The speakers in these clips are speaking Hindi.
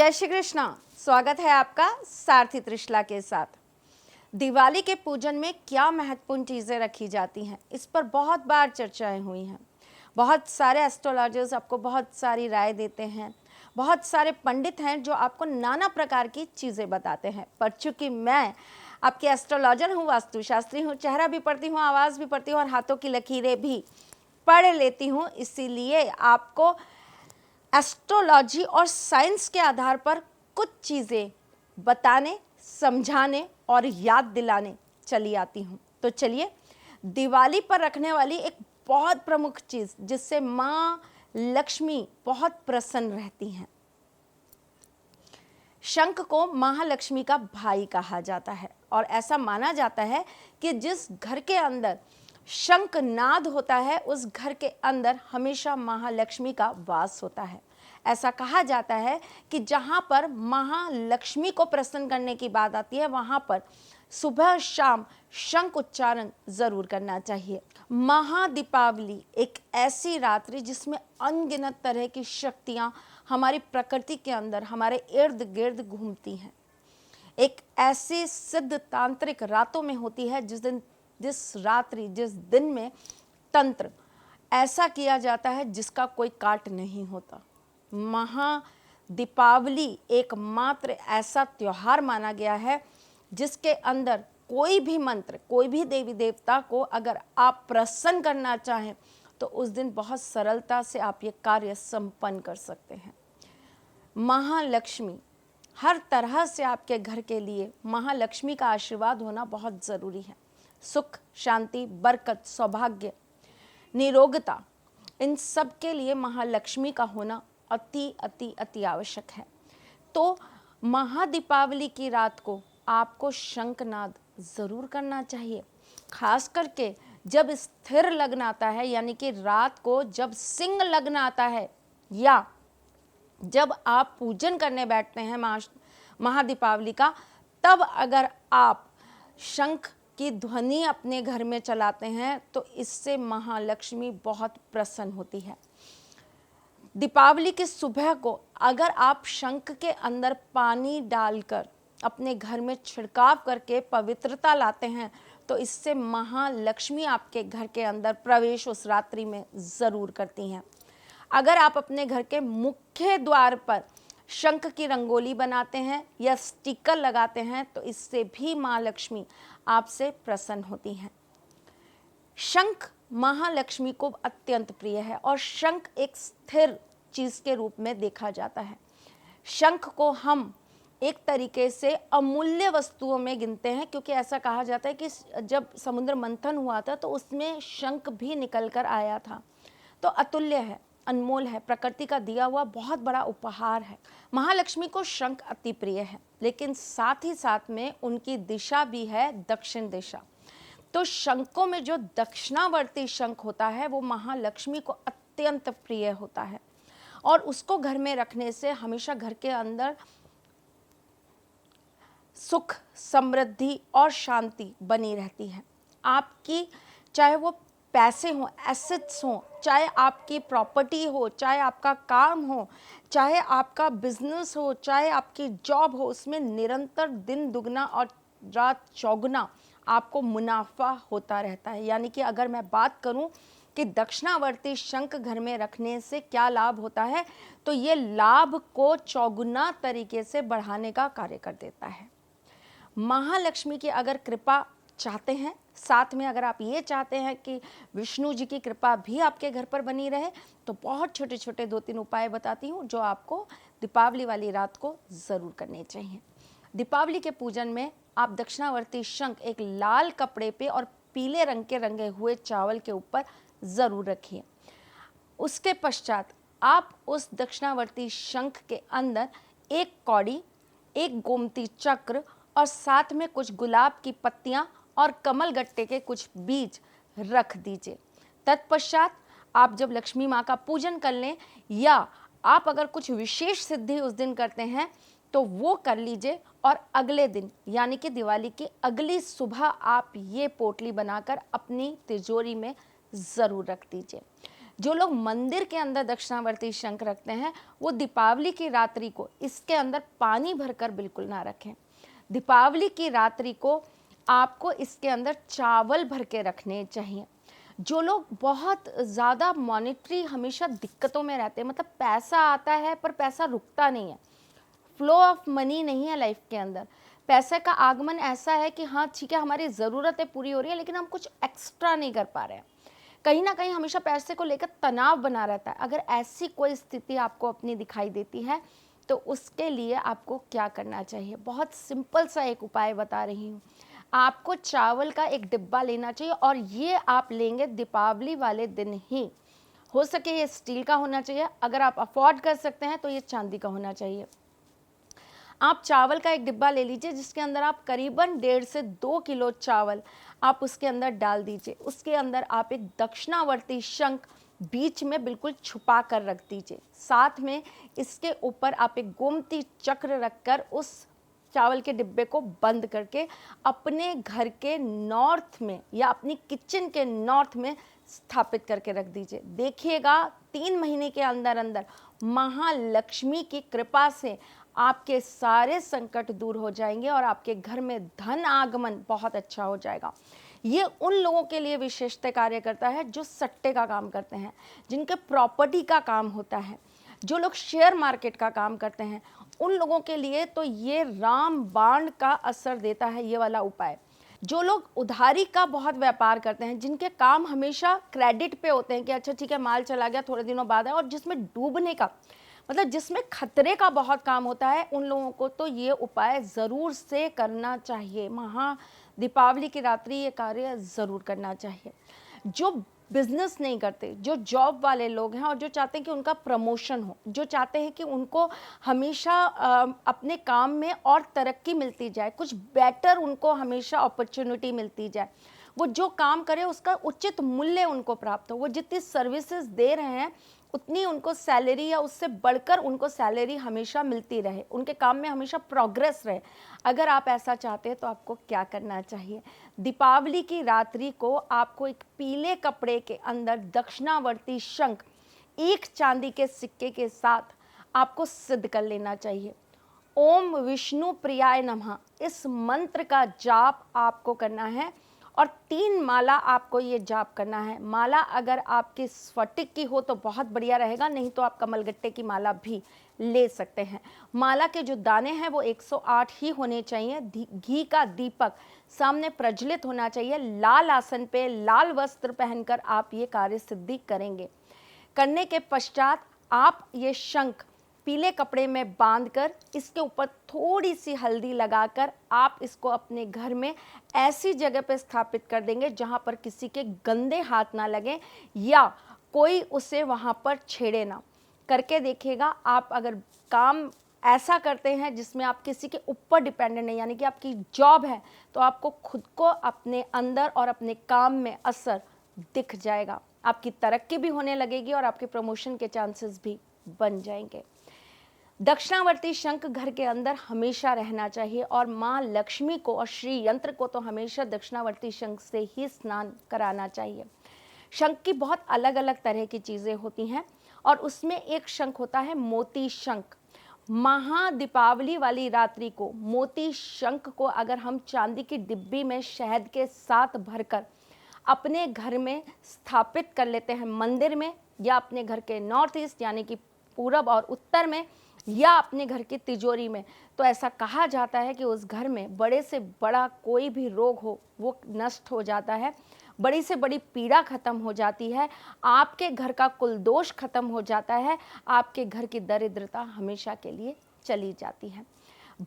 जय श्री कृष्णा। स्वागत है आपका सारथी त्रिशला के साथ। दिवाली के पूजन में क्या महत्वपूर्ण चीज़ें रखी जाती हैं, इस पर बहुत बार चर्चाएं हुई हैं। बहुत सारे एस्ट्रोलॉजर्स आपको बहुत सारी राय देते हैं, बहुत सारे पंडित हैं जो आपको नाना प्रकार की चीज़ें बताते हैं। पर चूंकि मैं आपकी एस्ट्रोलॉजर हूँ, वास्तुशास्त्री हूँ, चेहरा भी पढ़ती हूँ, आवाज़ भी पढ़ती हूँ और हाथों की लकीरें भी पढ़ लेती हूँ, इसीलिए आपको एस्ट्रोलॉजी और साइंस के आधार पर कुछ चीज़ें बताने, समझाने और याद दिलाने चली आती हूँ। तो चलिए, दिवाली पर रखने वाली एक बहुत प्रमुख चीज़ जिससे माँ लक्ष्मी बहुत प्रसन्न रहती हैं, शंख को महालक्ष्मी का भाई कहा जाता है और ऐसा माना जाता है कि जिस घर के अंदर शंख नाद होता है उस घर के अंदर हमेशा महालक्ष्मी का वास होता है। ऐसा कहा जाता है कि जहाँ पर महालक्ष्मी को प्रसन्न करने की बात आती है वहाँ पर सुबह शाम शंख उच्चारण जरूर करना चाहिए। महादीपावली एक ऐसी रात्रि जिसमें अनगिनत तरह की शक्तियाँ हमारी प्रकृति के अंदर हमारे इर्द गिर्द घूमती हैं। एक ऐसी सिद्ध तांत्रिक रातों में होती है जिस दिन में तंत्र ऐसा किया जाता है जिसका कोई काट नहीं होता। महादीपावली एकमात्र ऐसा त्योहार माना गया है जिसके अंदर कोई भी मंत्र, कोई भी देवी देवता को अगर आप प्रसन्न करना चाहें तो उस दिन बहुत सरलता से आप ये कार्य संपन्न कर सकते हैं। महालक्ष्मी हर तरह से आपके घर के लिए महालक्ष्मी का आशीर्वाद होना बहुत ज़रूरी है। सुख, शांति, बरकत, सौभाग्य, निरोगता, इन सब के लिए महालक्ष्मी का होना अति अति अति आवश्यक है। तो महादीपावली की रात को आपको शंखनाद ज़रूर करना चाहिए। खास करके जब स्थिर लग्न आता है, यानी कि रात को जब सिंह लग्न आता है या जब आप पूजन करने बैठते हैं महादीपावली का, तब अगर आप शंख की ध्वनि अपने घर में चलाते हैं तो इससे महालक्ष्मी बहुत प्रसन्न होती है। दीपावली की सुबह को अगर आप शंख के अंदर पानी डालकर अपने घर में छिड़काव करके पवित्रता लाते हैं तो इससे महालक्ष्मी आपके घर के अंदर प्रवेश उस रात्रि में ज़रूर करती हैं। अगर आप अपने घर के मुख्य द्वार पर शंख की रंगोली बनाते हैं या स्टिकर लगाते हैं तो इससे भी माँ लक्ष्मी आपसे प्रसन्न होती हैं। शंख महालक्ष्मी को अत्यंत प्रिय है और शंख एक स्थिर चीज़ के रूप में देखा जाता है। शंख को हम एक तरीके से अमूल्य वस्तुओं में गिनते हैं, क्योंकि ऐसा कहा जाता है कि जब समुद्र मंथन हुआ था तो उसमें शंख भी निकल कर आया था। तो अतुल्य है, अनमोल है, प्रकृति का दिया हुआ बहुत बड़ा उपहार है। महालक्ष्मी को शंख अति प्रिय है, लेकिन साथ ही साथ में उनकी दिशा भी है दक्षिण दिशा। तो शंखों में जो दक्षिणावर्ती शंख होता है वो महालक्ष्मी को अत्यंत प्रिय होता है और उसको घर में रखने से हमेशा घर के अंदर सुख, समृद्धि और शांति बनी रहती है। आपकी चाहे वो पैसे हों, एसेट्स हों, चाहे आपकी प्रॉपर्टी हो, चाहे आपका काम हो, चाहे आपका बिजनेस हो, चाहे आपकी जॉब हो, उसमें निरंतर दिन दुगना और रात चौगुना आपको मुनाफा होता रहता है। यानी कि अगर मैं बात करूं कि दक्षिणावर्ती शंख घर में रखने से क्या लाभ होता है, तो ये लाभ को चौगुना तरीके से बढ़ाने का कार्य कर देता है। महालक्ष्मी की अगर कृपा चाहते हैं, साथ में अगर आप ये चाहते हैं कि विष्णु जी की कृपा भी आपके घर पर बनी रहे, तो बहुत छोटे छोटे 2-3 उपाय बताती हूँ जो आपको दीपावली वाली रात को ज़रूर करने चाहिए। दीपावली के पूजन में आप दक्षिणावर्ती शंख एक लाल कपड़े पे और पीले रंग के रंगे हुए चावल के ऊपर ज़रूर रखिए। उसके पश्चात आप उस दक्षिणावर्ती शंख के अंदर एक कौड़ी, एक गोमती चक्र और साथ में कुछ गुलाब की पत्तियाँ और कमल गट्टे के कुछ बीज रख दीजिए। तत्पश्चात आप जब लक्ष्मी माँ का पूजन कर लें या आप अगर कुछ विशेष सिद्धि उस दिन करते हैं तो वो कर लीजिए और अगले दिन यानी कि दिवाली की अगली सुबह आप ये पोटली बनाकर अपनी तिजोरी में ज़रूर रख दीजिए। जो लोग मंदिर के अंदर दक्षिणावर्ती शंख रखते हैं वो दीपावली की रात्रि को इसके अंदर पानी भरकर बिल्कुल ना रखें। दीपावली की रात्रि को आपको इसके अंदर चावल भर के रखने चाहिए। जो लोग बहुत ज़्यादा मॉनेटरी हमेशा दिक्कतों में रहते हैं, मतलब पैसा आता है पर पैसा रुकता नहीं है, फ्लो ऑफ मनी नहीं है लाइफ के अंदर, पैसे का आगमन ऐसा है कि हाँ ठीक है हमारी ज़रूरतें पूरी हो रही है लेकिन हम कुछ एक्स्ट्रा नहीं कर पा रहे हैं, कहीं ना कहीं हमेशा पैसे को लेकर तनाव बना रहता है। अगर ऐसी कोई स्थिति आपको अपनी दिखाई देती है तो उसके लिए आपको क्या करना चाहिए, बहुत सिंपल सा एक उपाय बता रही हूँ। आपको चावल का एक डिब्बा लेना चाहिए और ये आप लेंगे दीपावली वाले दिन ही। हो सके ये स्टील का होना चाहिए, अगर आप अफोर्ड कर सकते हैं तो ये चांदी का होना चाहिए। आप चावल का एक डिब्बा ले लीजिए जिसके अंदर आप करीबन 1.5 से 2 किलो चावल आप उसके अंदर डाल दीजिए। उसके अंदर आप एक दक्षिणावर्ती शंख बीच में बिल्कुल छुपा कर रख दीजिए। साथ में इसके ऊपर आप एक गोमती चक्र रखकर उस चावल के डिब्बे को बंद करके अपने घर के नॉर्थ में या अपनी किचन के नॉर्थ में स्थापित करके रख दीजिए। देखिएगा 3 महीने के अंदर अंदर महालक्ष्मी की कृपा से आपके सारे संकट दूर हो जाएंगे और आपके घर में धन आगमन बहुत अच्छा हो जाएगा। ये उन लोगों के लिए विशेषतः कार्य करता है जो सट्टे का काम करते हैं, जिनके प्रॉपर्टी का काम होता है, जो लोग शेयर मार्केट का काम करते हैं, उन लोगों के लिए तो ये रामबाण का असर देता है ये वाला उपाय। जो लोग उधारी का बहुत व्यापार करते हैं, जिनके काम हमेशा क्रेडिट पे होते हैं कि अच्छा ठीक है माल चला गया थोड़े दिनों बाद है, और जिसमें डूबने का मतलब जिसमें खतरे का बहुत काम होता है, उन लोगों को तो ये उपाय ज़रूर से करना चाहिए। दीपावली की रात्रि ये कार्य ज़रूर करना चाहिए। जो बिजनेस नहीं करते, जो जॉब वाले लोग हैं और जो चाहते हैं कि उनका प्रमोशन हो, जो चाहते हैं कि उनको हमेशा अपने काम में और तरक्की मिलती जाए, कुछ बेटर उनको हमेशा अपॉर्चुनिटी मिलती जाए, वो जो काम करे उसका उचित मूल्य उनको प्राप्त हो, वो जितनी सर्विसेज दे रहे हैं उतनी उनको सैलरी या उससे बढ़कर उनको सैलरी हमेशा मिलती रहे, उनके काम में हमेशा प्रोग्रेस रहे। अगर आप ऐसा चाहते हैं तो आपको क्या करना चाहिए, दीपावली की रात्रि को आपको एक पीले कपड़े के अंदर दक्षिणावर्ती शंख एक चांदी के सिक्के के साथ आपको सिद्ध कर लेना चाहिए। ओम विष्णु प्रियाय नमः इस मंत्र का जाप आपको करना है और 3 माला आपको ये जाप करना है। माला अगर आपकी स्फटिक की हो तो बहुत बढ़िया रहेगा, नहीं तो आप कमलगट्टे की माला भी ले सकते हैं। माला के जो दाने हैं वो 108 ही होने चाहिए। घी का दीपक सामने प्रज्वलित होना चाहिए। लाल आसन पे लाल वस्त्र पहनकर आप ये कार्य सिद्धि करेंगे। करने के पश्चात आप ये शंख पीले कपड़े में बांधकर इसके ऊपर थोड़ी सी हल्दी लगाकर आप इसको अपने घर में ऐसी जगह पर स्थापित कर देंगे जहां पर किसी के गंदे हाथ ना लगे या कोई उसे वहां पर छेड़े ना। करके देखिएगा, आप अगर काम ऐसा करते हैं जिसमें आप किसी के ऊपर डिपेंडेंट नहीं, यानी कि आपकी जॉब है, तो आपको खुद को अपने अंदर और अपने काम में असर दिख जाएगा। आपकी तरक्की भी होने लगेगी और आपके प्रमोशन के चांसेस भी बन जाएंगे। दक्षिणावर्ती शंख घर के अंदर हमेशा रहना चाहिए और माँ लक्ष्मी को और श्री यंत्र को तो हमेशा दक्षिणावर्ती शंख से ही स्नान कराना चाहिए। शंख की बहुत अलग अलग तरह की चीज़ें होती हैं और उसमें एक शंख होता है मोती शंख। महादीपावली वाली रात्रि को मोती शंख को अगर हम चांदी की डिब्बी में शहद के साथ भरकर अपने घर में स्थापित कर लेते हैं, मंदिर में या अपने घर के नॉर्थ ईस्ट यानी कि पूरब और उत्तर में या अपने घर की तिजोरी में, तो ऐसा कहा जाता है कि उस घर में बड़े से बड़ा कोई भी रोग हो वो नष्ट हो जाता है, बड़ी से बड़ी पीड़ा खत्म हो जाती है, आपके घर का कुल दोष खत्म हो जाता है, आपके घर की दरिद्रता हमेशा के लिए चली जाती है।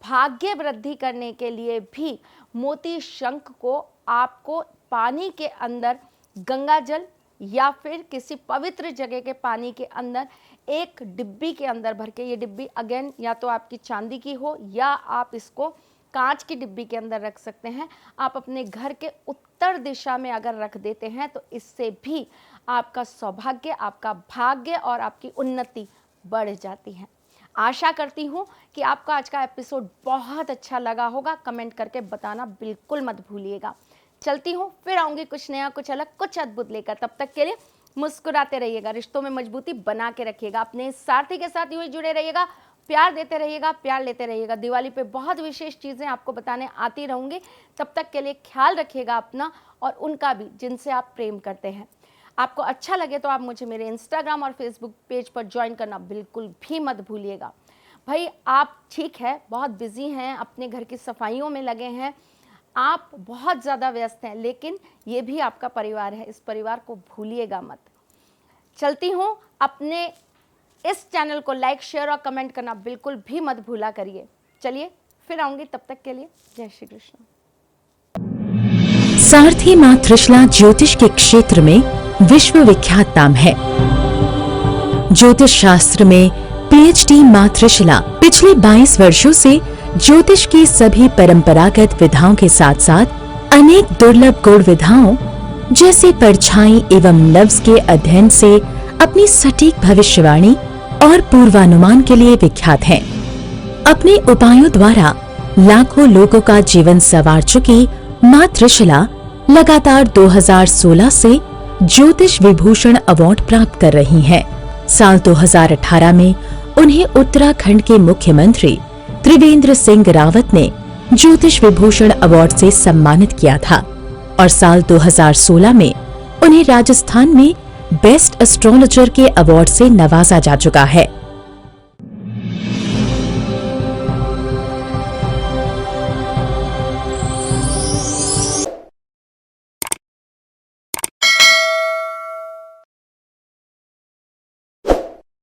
भाग्य वृद्धि करने के लिए भी मोती शंख को आपको पानी के अंदर गंगा जल या फिर किसी पवित्र जगह के पानी के अंदर एक डिब्बी के अंदर भर के, ये डिब्बी अगेन या तो आपकी चांदी की हो या आप इसको कांच की डिब्बी के अंदर रख सकते हैं। आप अपने घर के उत्तर दिशा में अगर रख देते हैं तो इससे भी आपका सौभाग्य, आपका भाग्य और आपकी उन्नति बढ़ जाती है। आशा करती हूँ कि आपको आज का एपिसोड बहुत अच्छा लगा होगा। कमेंट करके बताना बिल्कुल मत भूलिएगा। चलती हूँ, फिर आऊँगी कुछ नया, कुछ अलग, कुछ अद्भुत लेकर। तब तक के लिए मुस्कुराते रहिएगा, रिश्तों में मजबूती बना के रखिएगा, अपने साथी के साथ यूं ही जुड़े रहिएगा, प्यार देते रहिएगा, प्यार लेते रहिएगा। दिवाली पे बहुत विशेष चीज़ें आपको बताने आती रहूँगी। तब तक के लिए ख्याल रखिएगा अपना और उनका भी, जिनसे आप प्रेम करते हैं। आपको अच्छा लगे तो आप मुझे मेरे इंस्टाग्राम और फेसबुक पेज पर ज्वाइन करना बिल्कुल भी मत भूलिएगा। भाई आप ठीक है, बहुत बिजी हैं, अपने घर की सफाइयों में लगे हैं, आप बहुत ज़्यादा व्यस्त हैं, लेकिन ये भी आपका परिवार है, इस परिवार को भूलिएगा मत। चलती हूँ, अपने इस चैनल को लाइक, शेयर और कमेंट करना बिल्कुल भी मत भूला करिए। चलिए फिर आऊँगी, तब तक के लिए जय श्री कृष्ण। सारथी मां त्रिशला ज्योतिष के क्षेत्र में विश्व विख्यात नाम है। ज्योतिष शास्त्र में पीएचडी मां त्रिशला पिछले 22 वर्षों से ज्योतिष की सभी परंपरागत विधाओं के साथ साथ अनेक दुर्लभ गुण विधाओं जैसे परछाई एवं लफ्ज के अध्ययन से अपनी सटीक भविष्यवाणी और पूर्वानुमान के लिए विख्यात हैं। अपने उपायों द्वारा लाखों लोगों का जीवन संवार चुकी मां त्रिशला लगातार 2016 से ज्योतिष विभूषण अवार्ड प्राप्त कर रही हैं। साल 2018 में उन्हें उत्तराखंड के मुख्यमंत्री त्रिवेंद्र सिंह रावत ने ज्योतिष विभूषण अवार्ड से सम्मानित किया था और साल 2016 में उन्हें राजस्थान में बेस्ट एस्ट्रोलॉजर के अवार्ड से नवाजा जा चुका है।